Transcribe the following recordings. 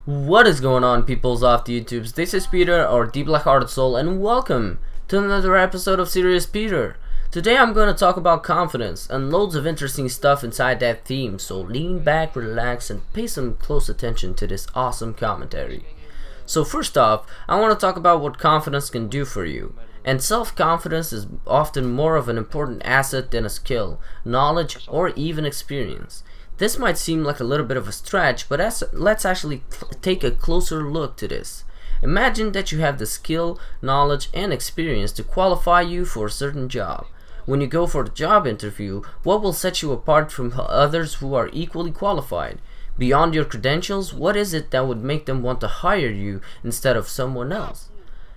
What is going on, peoples off the YouTubes? This is Peter, or the Black-Hearted Soul, and welcome to another episode of Serious Peter. Today I'm going to talk about confidence and loads of interesting stuff inside that theme, so lean back, relax, and pay some close attention to this awesome commentary. So first off, I want to talk about what confidence can do for you. And self-confidence is often more of an important asset than a skill, knowledge, or even experience. This might seem like a little bit of a stretch, but let's actually take a closer look to this. Imagine that you have the skill, knowledge, and experience to qualify you for a certain job. When you go for the job interview, what will set you apart from others who are equally qualified? Beyond your credentials, what is it that would make them want to hire you instead of someone else?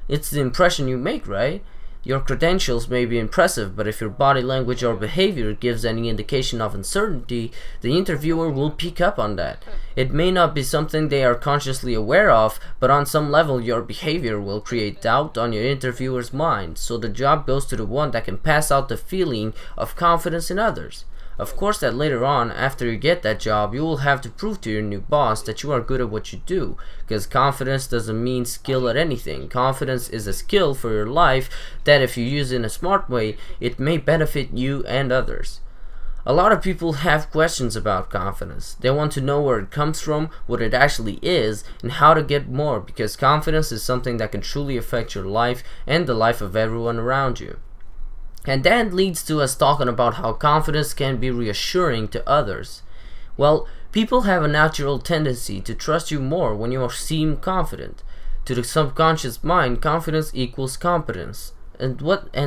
It's the impression you make, right? Your credentials may be impressive, but if your body language or behavior gives any indication of uncertainty, the interviewer will pick up on that. It may not be something they are consciously aware of, but on some level your behavior will create doubt on your interviewer's mind, so the job goes to the one that can pass out the feeling of confidence in others. Of course that later on, after you get that job, you will have to prove to your new boss that you are good at what you do, because confidence doesn't mean skill at anything. Confidence is a skill for your life that if you use it in a smart way, it may benefit you and others. A lot of people have questions about confidence. They want to know where it comes from, what it actually is, and how to get more, because confidence is something that can truly affect your life and the life of everyone around you. And that leads to us talking about how confidence can be reassuring to others. Well, people have a natural tendency to trust you more when you seem confident. To the subconscious mind, confidence equals competence. And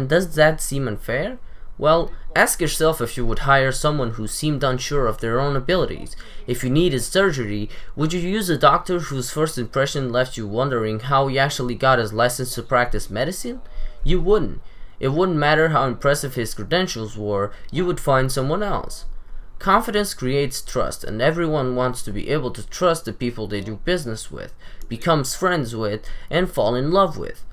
does that seem unfair? Well, ask yourself if you would hire someone who seemed unsure of their own abilities. If you needed surgery, would you use a doctor whose first impression left you wondering how he actually got his license to practice medicine? You wouldn't. It wouldn't matter how impressive his credentials were, you would find someone else. Confidence creates trust, and everyone wants to be able to trust the people they do business with, becomes friends with, and fall in love with.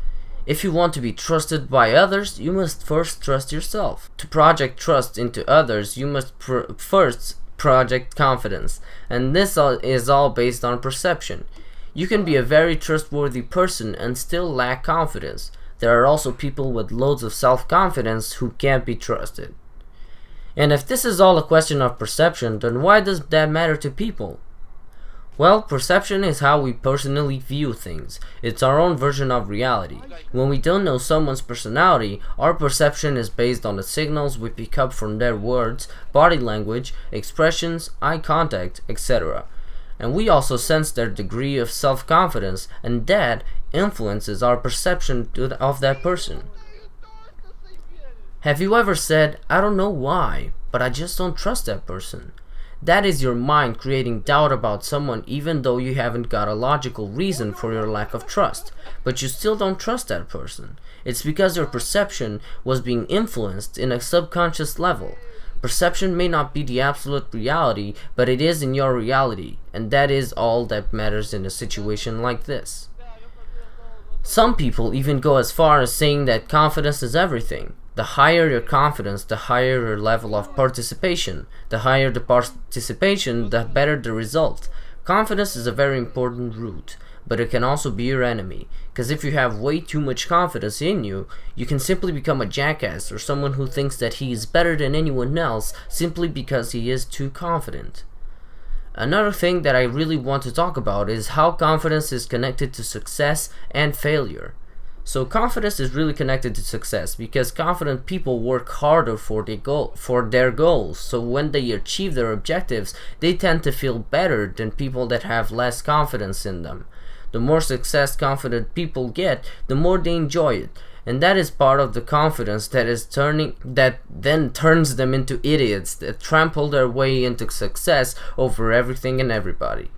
If you want to be trusted by others, you must first trust yourself. To project trust into others, you must first project confidence, and this is all based on perception. You can be a very trustworthy person and still lack confidence. There are also people with loads of self-confidence who can't be trusted. And if this is all a question of perception, then why does that matter to people? Well, perception is how we personally view things. It's our own version of reality. When we don't know someone's personality, our perception is based on the signals we pick up from their words, body language, expressions, eye contact, etc. And we also sense their degree of self-confidence, and that influences our perception of that person. Have you ever said, "I don't know why, but I just don't trust that person"? That is your mind creating doubt about someone even though you haven't got a logical reason for your lack of trust, but you still don't trust that person. It's because your perception was being influenced in a subconscious level. Perception may not be the absolute reality, but it is in your reality, and that is all that matters in a situation like this. Some people even go as far as saying that confidence is everything. The higher your confidence, the higher your level of participation. The higher the participation, the better the result. Confidence is a very important root, but it can also be your enemy, because if you have way too much confidence in you, you can simply become a jackass or someone who thinks that he is better than anyone else simply because he is too confident. Another thing that I really want to talk about is how confidence is connected to success and failure. So confidence is really connected to success because confident people work harder for their goals. So when they achieve their objectives, they tend to feel better than people that have less confidence in them. The more success confident people get, the more they enjoy it. And that is part of the confidence that then turns them into idiots that trample their way into success over everything and everybody.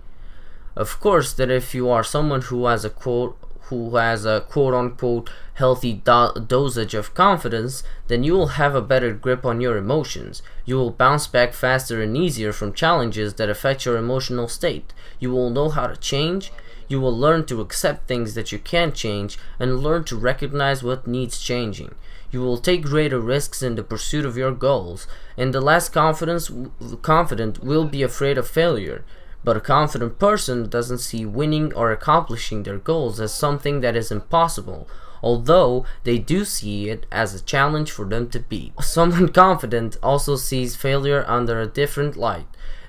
Of course, that if you are someone who has a quote-unquote healthy dosage of confidence, then you will have a better grip on your emotions. You will bounce back faster and easier from challenges that affect your emotional state. You will know how to change. You will learn to accept things that you can't change and learn to recognize what needs changing. You will take greater risks in the pursuit of your goals, and the less confident will be afraid of failure. But a confident person doesn't see winning or accomplishing their goals as something that is impossible, although they do see it as a challenge for them to beat. Someone confident also sees failure under a different light.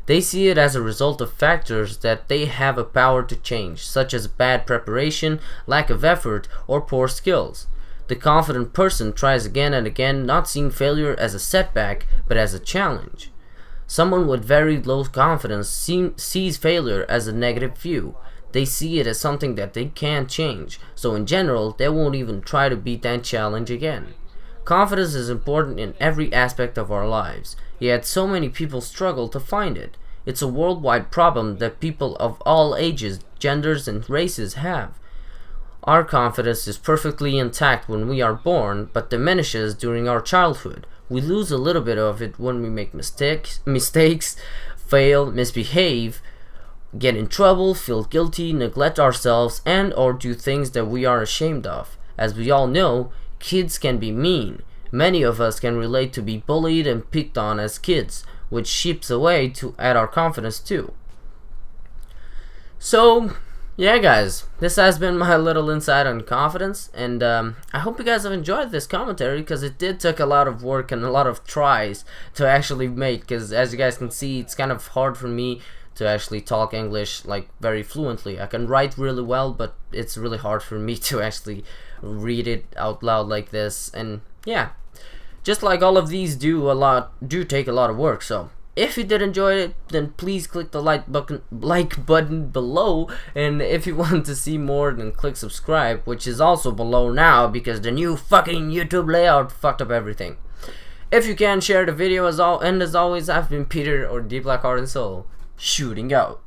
They see it as a result of factors that they have a power to change, such as bad preparation, lack of effort, or poor skills. The confident person tries again and again, not seeing failure as a setback, but as a challenge. Someone with very low confidence sees failure as a negative view. They see it as something that they can't change, so in general, they won't even try to beat that challenge again. Confidence is important in every aspect of our lives, yet so many people struggle to find it. It's a worldwide problem that people of all ages, genders, and races have. Our confidence is perfectly intact when we are born, but diminishes during our childhood. We lose a little bit of it when we make mistakes, fail, misbehave, get in trouble, feel guilty, neglect ourselves, and or do things that we are ashamed of. As we all know, kids can be mean. Many of us can relate to be bullied and picked on as kids, which chips away at our confidence too. So, yeah guys, this has been my little insight on confidence, and I hope you guys have enjoyed this commentary, because it did take a lot of work and a lot of tries to actually make, because as you guys can see, it's kind of hard for me to actually talk English like very fluently. I can write really well, but it's really hard for me to actually read it out loud like this. And yeah, just like all of these do take a lot of work. So if you did enjoy it, then please click the like button below, and if you want to see more, then click subscribe, which is also below now because the new fucking YouTube layout fucked up everything. If you can, share the video as always, I've been Peter, or the Black Hearted Soul, shooting out.